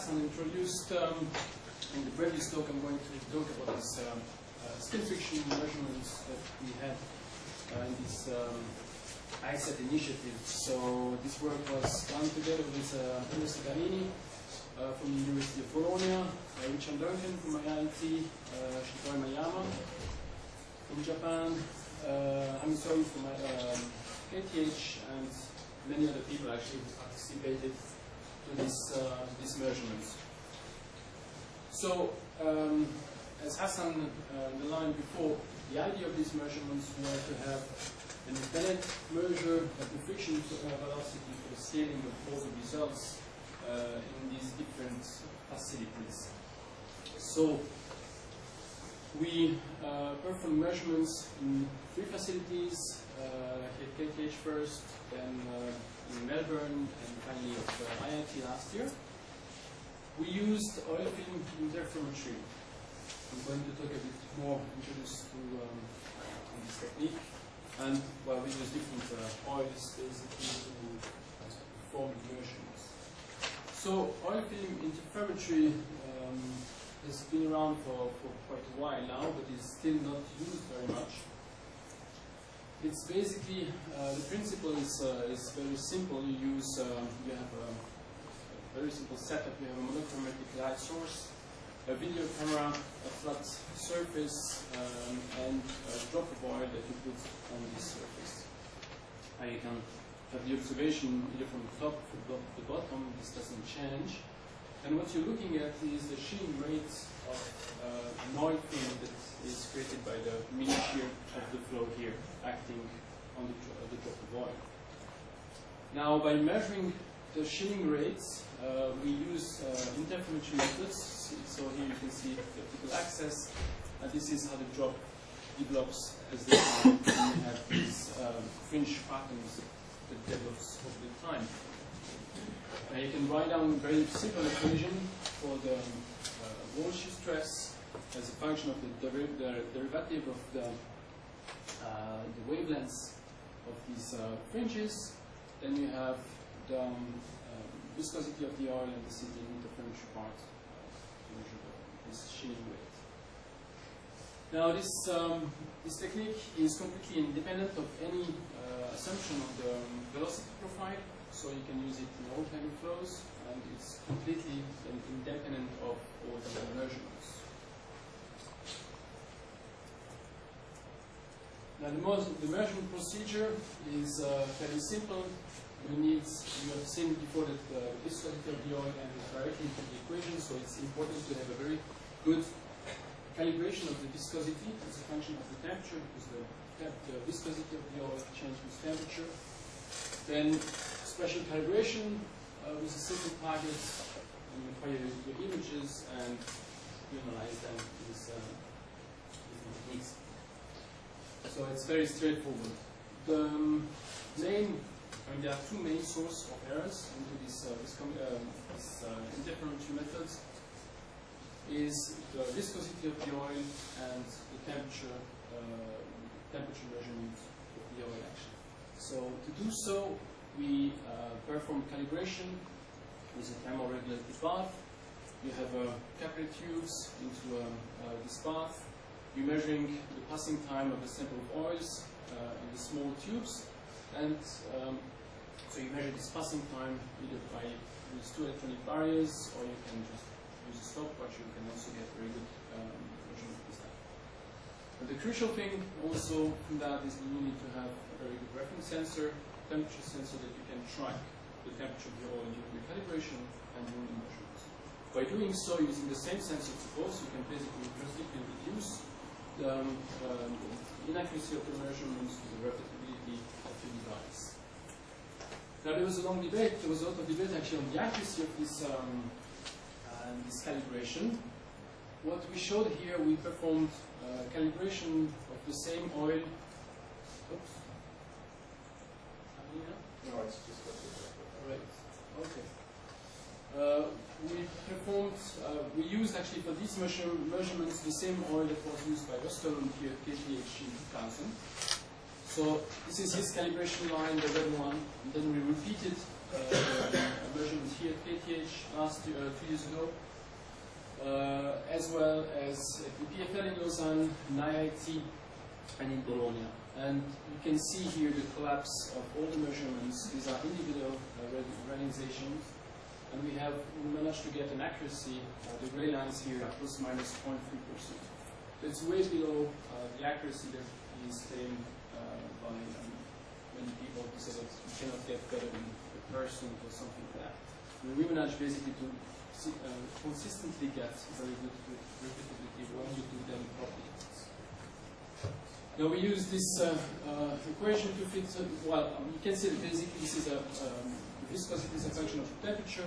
Hassan introduced in the previous talk, I'm going to talk about this skin friction measurements that we had in this ISET initiative. So this work was done together with Mr. Garini from the University of Bologna, Richard Duncan from IIT, Shitori Mayama from Japan, Hamisori from KTH, and many other people actually participated to these measurements. So, as Hassan underlined before, the idea of these measurements was to have an independent measure of the friction velocity for the scaling of all the results in these different facilities. So, we perform measurements in 3 facilities, here at KTH first, then in Melbourne, and finally at IIT last year. We used oil film interferometry. I'm going to talk a bit more, introduce to this technique. And well, we use different oils basically to perform the measurements. So oil film interferometry has been around for quite a while now, but is still not used very much. It's basically, the principle is very simple. You use, you have a very simple setup. You have a monochromatic light source, a video camera, a flat surface, and a drop of oil that you put on this surface. You can have the observation either from the top or the bottom. This doesn't change. And what you're looking at is the shearing rate of an oil film that is created by the mean shear of the flow here, acting on the drop of oil. Now, by measuring the shearing rates, we use interferometry methods. So here you can see the vertical axis, and this is how the drop develops as the time. And you have these fringe patterns that develops over the time. You can write down a very simple equation for the wall shear stress as a function of the derivative of the wavelengths of these fringes. Then you have the viscosity of the oil, and this is the interferometry part to measure this shearing rate. Now this technique is completely independent of any assumption of the velocity profile. So you can use it in all kinds of flows, and it's completely independent of all the measurements. Now the measurement procedure is fairly simple. You have seen before that the viscosity of the oil enters directly into the equation, so it's important to have a very good calibration of the viscosity as a function of the temperature, because the viscosity of the oil changes with temperature. Then special calibration with a simple target, and you acquire your images and you analyze them with techniques. So it's very straightforward. There are 2 main sources of errors into this interferometry methods. Is the viscosity of the oil and the temperature measurement of the oil action. So to do so, we perform calibration with a thermoregulated bath. You have capillary tubes into this bath. You're measuring the passing time of the sample of oils in the small tubes, and so you measure this passing time either by use 2 electronic barriers, or you can just use a stopwatch. You can also get very good measurement with that. But the crucial thing also from that is that you need to have a very good reference sensor, temperature sensor, that you can track the temperature of the oil during the calibration and during the measurements. By doing so, using the same sensor, suppose, you can basically drastically reduce the inaccuracy of the measurements to the repetibility of the device. Now, there was a long debate. There was a lot of debate actually on the accuracy of this calibration. What we showed here, we performed calibration of the same oil. Oops. No, it's just right. Okay. We used actually for these measurements the same oil that was used by Westerlund here at KTH in 2000. So this is his calibration line, the red one, and then we repeated measurements here at KTH last year, 2 years ago, as well as at the PFL in Lausanne, NIIT, and in Bologna. And you can see here the collapse of all the measurements. These are individual randomizations, and we managed to get an accuracy, the gray lines here, are plus minus 0.3%. So it's way below the accuracy that is claimed by many people, because you cannot get better than a person or something like that. And we managed basically to consistently get very good repeatability when you do them properly. Now we use this equation to fit, you can see that basically this is viscosity is a function of temperature.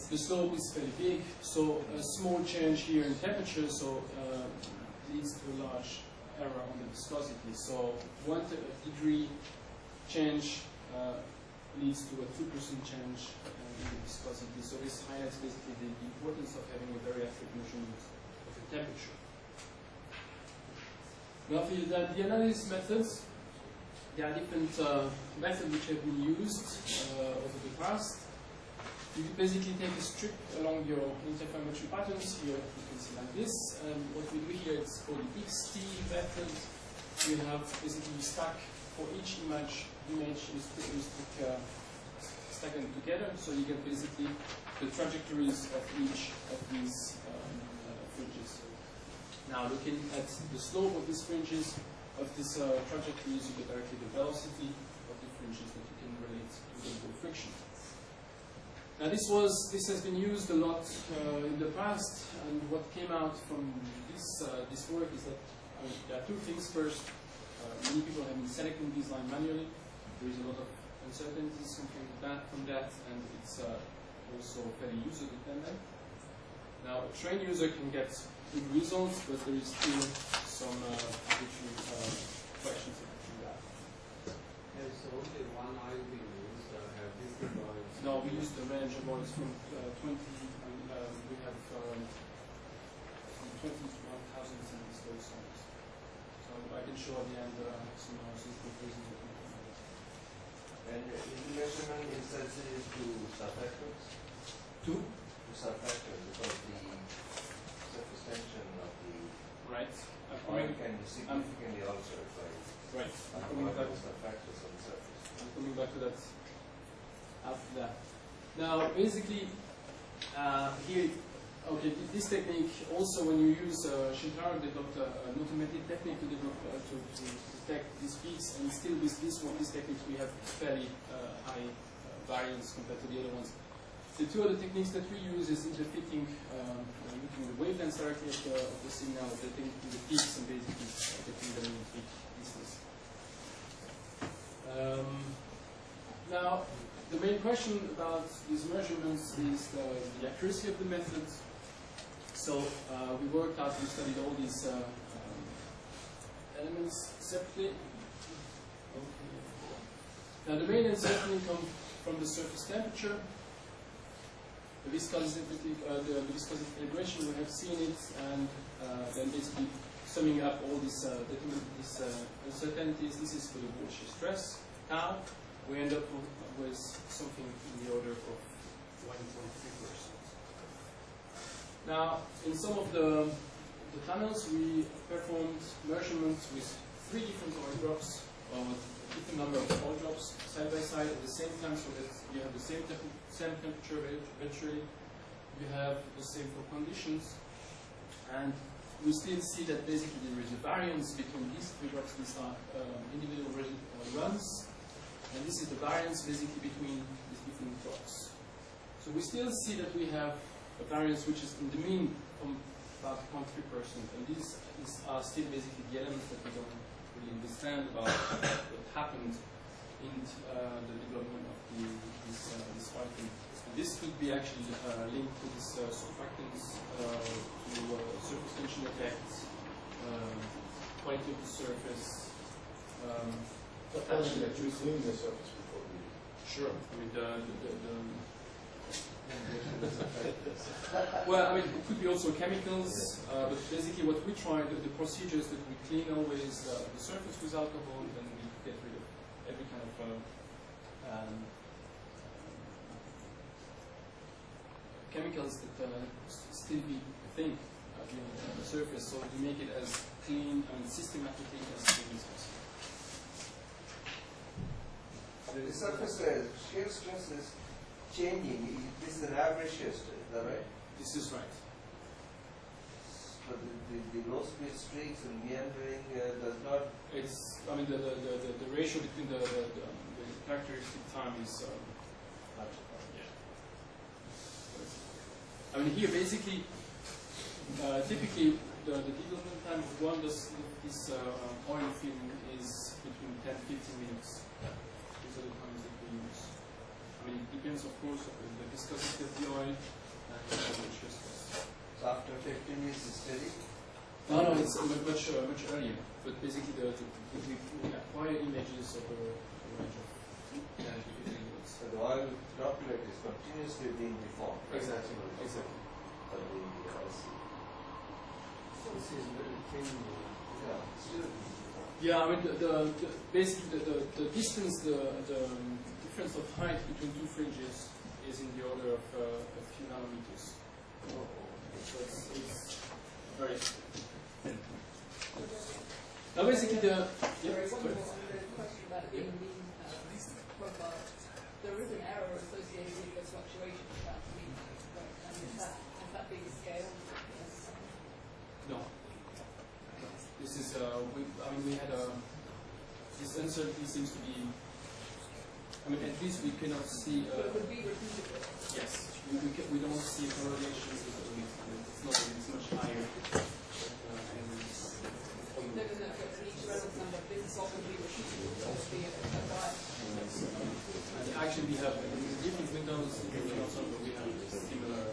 The slope is very big, so a small change here in temperature leads to a large error on the viscosity. So 1 degree change leads to a 2% change in the viscosity. So this highlights basically the importance of having a very accurate measurement of the temperature. Now for the analysis methods, there are different methods which have been used over the past. You basically take a strip along your interferometry patterns. Here you can see like this. And what we do here is called the XT method. We have basically stack for each image you stack them together, so you get basically the trajectories of each of these fringes. Now looking at the slope of these fringes, of these trajectories, you get directly the velocity of the fringes that you can relate to the whole friction. Now this has been used a lot in the past, and what came out from this work is that there are two things. First, many people have been selecting these lines manually. There is a lot of uncertainties from that, and it's also very user dependent. Now a trained user can get good results, but there is still some questions about that. Okay, so only one eye we use, have these devices. No, we use the range of odds from 20, we have from 20 to 1,000 centimeters those songs. So I can show at the end some reasons. And is the measurement insensitive to subfactors? To subfactors, because the surface tension of the right. oil can significantly alter by right. subfactors on the surface. I'm coming back to that after that. Now, basically, here, okay, this technique also, when you use Shintaro developed an automated technique to develop to detect these peaks, and still with this technique we have fairly high variance compared to the other ones. The two other techniques that we use is interfitting looking the wavelengths directly of the signal, detecting the peaks, and basically detecting them in peak distance. Now, the main question about these measurements is the accuracy of the method. So we studied all these elements separately. Now the main uncertainty comes from the surface temperature. The viscosity calibration, we have seen it, and then basically summing up all these uncertainties. This is for the wall shear stress. Now we end up with something in the order of 1.3%. Now, in some of the tunnels, we performed measurements with 3 different oil drops, or a different number of oil drops side by side at the same time, so that you have the same temperature eventually. You have the same for conditions, and we still see that basically there is a variance between these 3 drops. These are individual runs, and this is the variance basically between these different drops. So we still see that we have a variance which is in the mean from about 0.3%, and these are still basically the elements that we don't really understand about what happened in the development of this fighting. And this could be actually linked to this surfactants, to surface tension effects, quality of the surface. But actually, you clean the surface before we use it. Sure. I mean, well, I mean, it could be also chemicals, but basically what we try, the procedures that we clean always the surface with alcohol, and then we get rid of every kind of chemicals that still be a thing on the surface, so to make it as clean and systematically as clean as possible. The surface shear stress is changing. This is an average shear stress, is that right? This is right. So the low speed streaks and meandering does not. It's, I mean, the ratio between the characteristic time is I mean, here basically, typically the development time of one this oil film is between 10 and 15 minutes. These are the times that we use. I mean, it depends, of course, on the viscosity of the oil and the shear stress. So after 15 minutes is steady? No, it's much earlier. But basically, we acquire images of a range of 10 to 15 minutes. So the oil droplet is continuously being deformed. Exactly. Exactly. This is very thin. Yeah, still. Yeah, I mean, basically the distance, the difference of height between two fringes is in the order of a few nanometers. So it's very thin. Now basically the question about in the profile. There is an error associated with the fluctuation about the mean, and has that been scaled? Yes. No. This is we had this uncertainty seems to be. I mean, at least we cannot see. But it would be repeatable. Yes, we don't see correlations with the mean. It's not. It's much higher. No, but each Reynolds number, this is often be repeatable. So it would be a bias. And actually, we have in different windows. We have similar.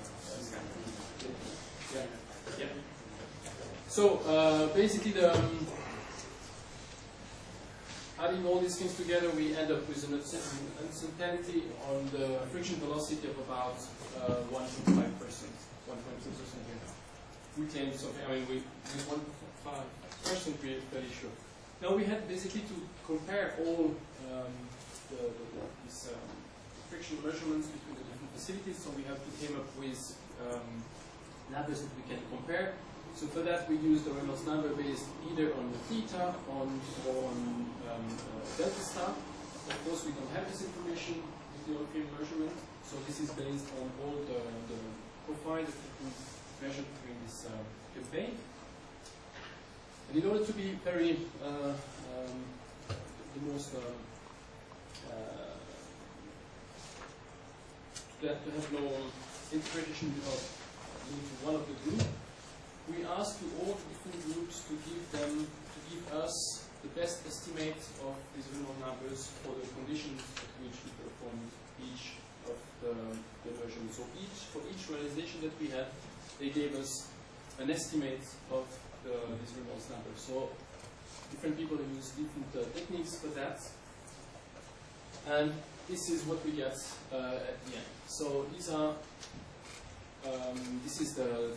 Yeah. So basically, adding all these things together, we end up with an uncertainty on the friction velocity of about 1.5%, 1.2% here. We claim something. I mean, with 1.5%, we're fairly sure. Now we had basically to compare all these friction measurements between the different facilities. So we have to came up with numbers that we can compare. So for that we use the Reynolds number based either on the theta or on delta star. Of course we don't have this information with the oil film measurement. So this is based on all the profile that we measured during this campaign. And in order to be very the most to have no interpretation of one of the group, we ask to all the different groups to give us the best estimate of these Reynolds numbers for the conditions at which we performed each of the measurements. So for each realization that we had, they gave us an estimate of these Reynolds numbers. So different people use different techniques for that, and this is what we get at the end. So these are this is the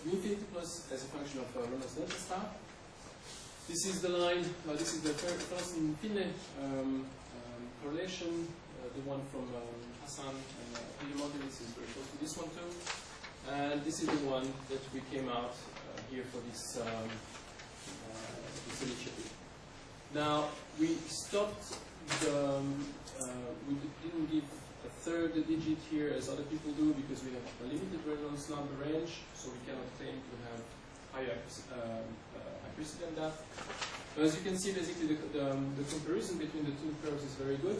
infinity plus as a function of Reynolds delta star. This is the line. This is the Ferguson-Finlay correlation. The one from Hassan and Piedmont. This is very close to this one too. And this is the one that we came out here for this this initiative. Now we stopped the. We didn't give a third digit here as other people do because we have a limited Reynolds number range, so we cannot claim to have higher accuracy than that. But as you can see, basically the comparison between the two curves is very good.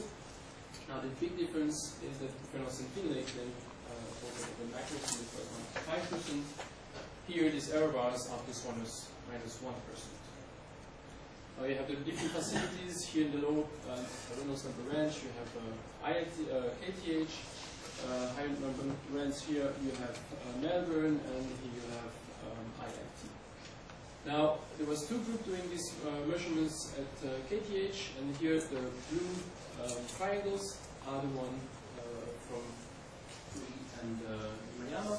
Now the big difference is that Reynolds and Finlay claim for the accuracy was 5%. Here these error bars are +1%. You have the different facilities here in the low Reynolds number range. You have KTH, higher number range here. You have Melbourne, and here you have IIT. Now there was two groups doing these measurements at KTH, and here the blue triangles are the one from Uri and Mariana.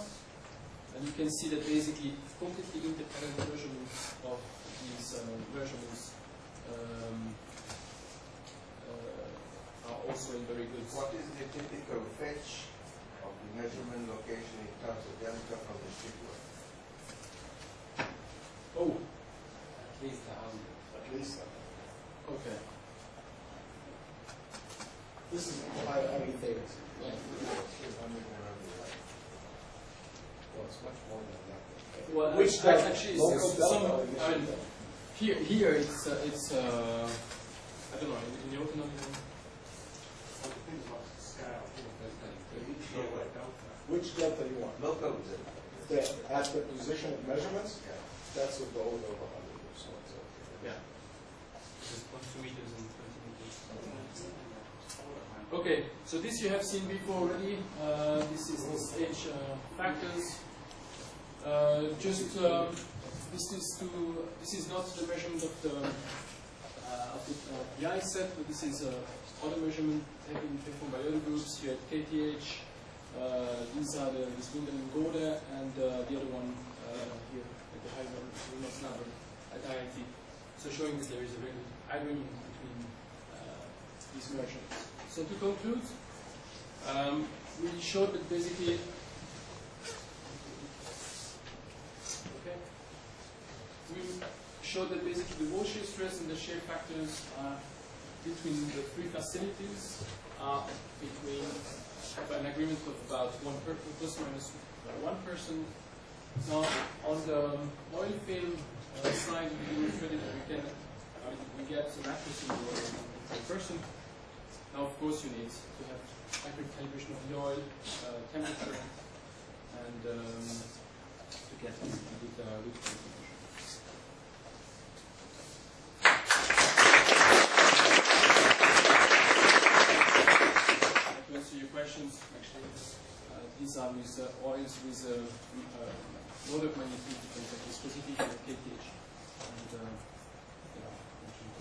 And you can see that basically completely independent measurements of these measurements are also in very good. What is the typical fetch of the measurement location in terms of delta from the street line. Oh, At least 100. At least. okay. This is, I mean, favorites. Yeah. Well, it's much more than that. Well, Which actually, local some, delta I mean, here it's I don't know, in the autonomous. Which delta you want? Local delta. At the position of measurements? Yeah. That's with the order of 100 or so. Yeah. Just 0.2 meters and 20 meters. Okay, so this you have seen before already. This is this age factors. This is not the measurement of the eye set, but this is other measurement taken performed by other groups here at KTH. These are the Swindon and Gouda, and the other one here at the Reynolds Lab at IIT. So showing that there is a very high agreement between these measurements. So to conclude, we showed that basically, we showed that basically the wall shear stress and the shear factors are between the three facilities are between an agreement of about plus minus 1 person. Now on the oil film side, we demonstrated that we get an accuracy per person. Now, of course, you need to have accurate calibration of the oil, temperature, and to get a good calibration. To answer your questions, actually, these are with oils with order of magnitude different than the specific at KTH. And,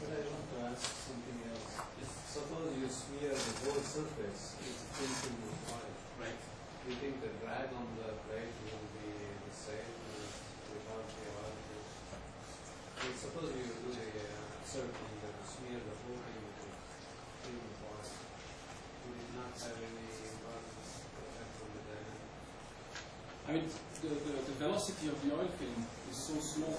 But I want to ask something else. If suppose you smear the whole surface with thin oil, right. do you think the drag on the plate will be the same as without the oil? Suppose you do the circling and smear the whole thing with thin oil, would it not have any environmental effect on the dynamics? I mean, the velocity of the oil film is so small.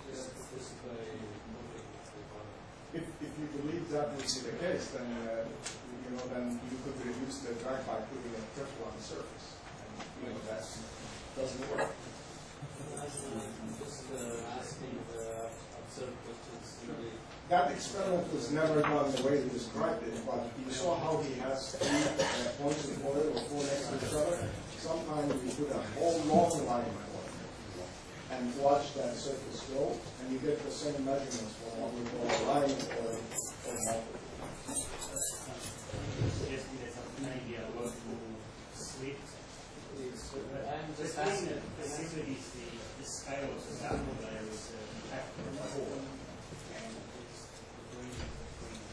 Just participate in moving the oil. If you believe that would be the case, then then you could reduce the drag by putting a Teflon surface. And, that doesn't work. I'm just asking absurd questions. Really. That experiment was never done the way you described it, but you saw how he has three points of oil or 4 next to each other. Sometimes you put a whole long line of oil and watch that surface flow, and you get the same measurements for what we call a line or multiple. Suggesting there's maybe a workable slit. I'm The just thing asking. that facilitates the scale of the sample layer is a factor of 4, and it's the range between.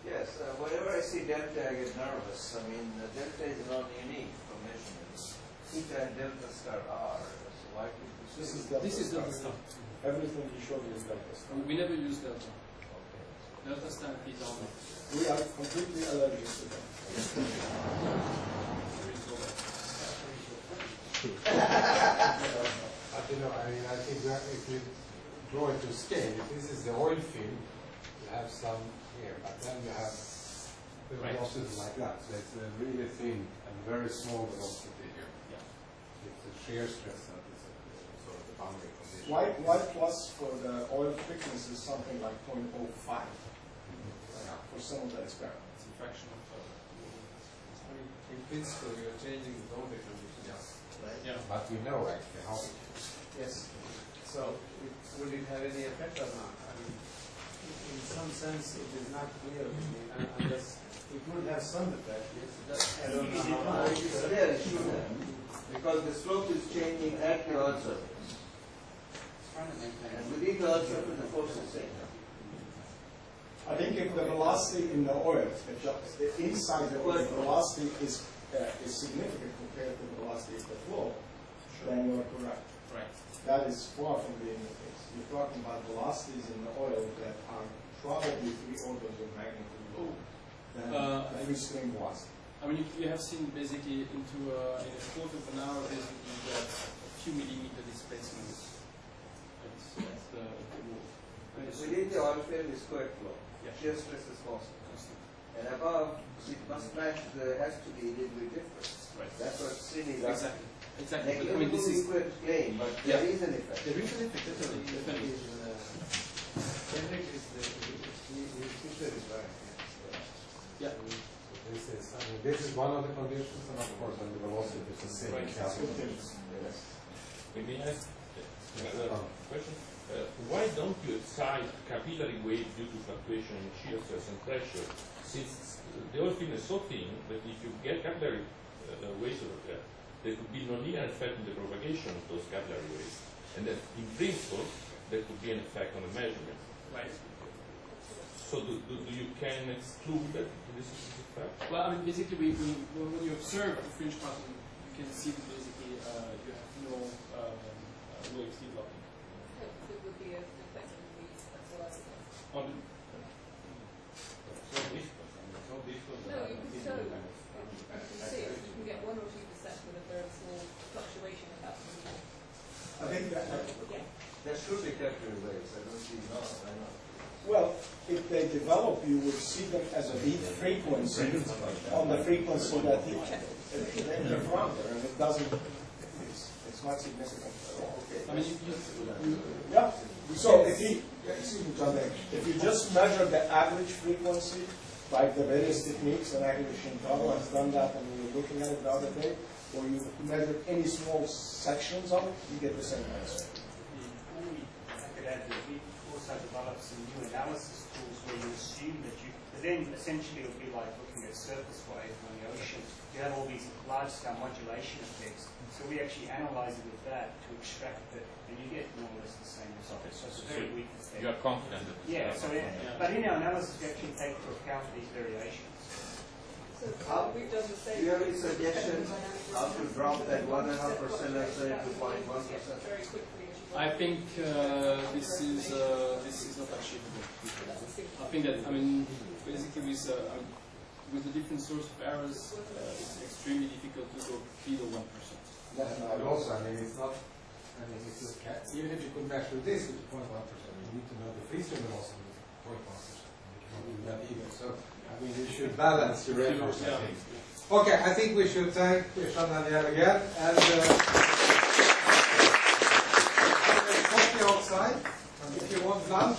Yes, whenever I see delta, I get nervous. I mean, delta is not unique for measurements. Theta and delta star are. So why could This is delta star. Everything you showed is delta star. We never use delta. Delta star and theta only. We are completely allergic to them. But I think that if you draw it to scale, if this is the oil film, you have some here, but then you have the velocity like that. So it's a really thin and very small velocity here. Yeah. It's a shear stress that is sort of the boundary condition. Y plus for the oil thickness is something like 0.05 for some of the experiments. It's a fraction of. In principle, you're changing the boundary conditions. Right? Yeah. But we know actually how it is. Yes. So, would it have any effect or not? I mean, in some sense, it is not clear to me unless it would have some effect. I don't know how much. Yeah, it should have. Because the slope is changing at the oil surface. And within the oil surface, the force is same. I think if the velocity in the oil, if the inside the oil velocity is significant compared to the velocity of the flow, then you are correct. Right. That is far from being the case. You're talking about velocities in the oil that are probably 3 orders of magnitude lower than the free stream was. I mean, you have seen basically into in a quarter of an hour, basically you get a few millimeter displacements. That's the rule. Within the oil field is square flow. Yeah. Shear stress is constant. And above, it must match, there has to be a little bit difference. Right. That's what Srini does. Exactly. Exactly. But, I mean, Negligible this is equivalent claim, but Yeah. there is an effect. there is an effect, definitely. Definitely. Henrik is the teacher is right. Yeah. This is one of the conditions, and of course, when the velocity is the same. Right. Let me ask another question. Why don't you excite capillary wave due to fluctuation in shear stress and pressure? Since the oil film is so thin that if you get capillary waves over there, there could be no linear effect in the propagation of those capillary waves. And that in principle, there could be an effect on the measurement. Right. So do you can exclude that this is effect? Well, I mean, basically, when you observe the fringe pattern, you can see that basically you have no waves developing. It would be an effect on the as well. On So this was No, you can show, you can see it, you can get 1 or 2% with a very small fluctuation of that. I think that, Yeah. There should be capillary waves. I don't see no, I know. well, if they develop, you would see them as a beat frequency on the frequency that he in the front there, and it doesn't, it's not significant at all. I mean, you Yeah, so if you, excuse me, John, if you just measure the average frequency, like the various techniques, and actually Shintaro has done that and we were looking at it the other day, or you measure any small sections of it, you get the same answer. I could add that we also developed some new analysis tools where you assume that but then essentially it would be like looking at surface waves on the ocean. You have all these large-scale modulation effects. So we actually analyze it with that to extract it, and you get more or less the same result. So it's a very weak effect. you are confident that Yeah, but in our analysis we actually take into account these variations. So we've done the same. Do you have any suggestions how to drop that 1.5% let's say to 0.1%? Very quickly. I think this is not achievable. I think that, I mean, basically with the different source of errors, it's extremely difficult to go below 1%. And also, I mean, it's not, I mean, it's just, even if you could measure this with 0.1%, you need to know the free stream velocity with 0.1%. You cannot do that either. So, I mean, you should balance your efforts, I think. Okay, I think we should thank Sean Daniel again, and coffee outside, if you want lunch.